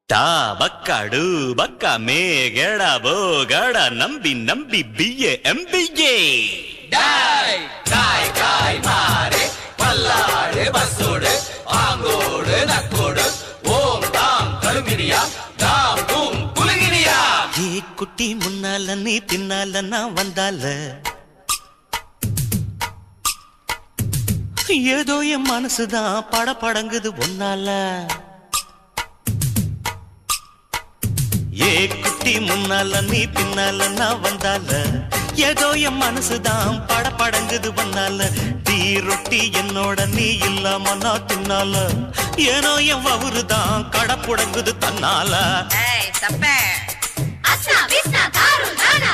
டா பக்காடு பக்கா மே கேடா போ காடா நம்பி நம்பி பிஏ எம்பிஏ டாய் காய் காய் மாறே பல்லாடு பஸ்ஸோடு ஆங்கோடு நக்கோடு ஓம் தாம் கருமினியா தாம் தூம் குலுங்கினியா ஏ குட்டி முன்னால நீ பின்னால நான் வந்தால ஏதோ என் மனசுதான் படபடங்குது ஒன்னால ஏ குட்டி முன்னால நீ பின்னால நான் வந்தால ஏதோ என் மனசுதான் படபடங்குது ஒன்னால டீ ரொட்டி என்னோட நீ இல்லாம நான் தின்னால ஏனோ என் வவுறுதான் கடப்புடங்குது தன்னால ஏய் தப்பே அஸ்னா விஸ்னா தாரு நானா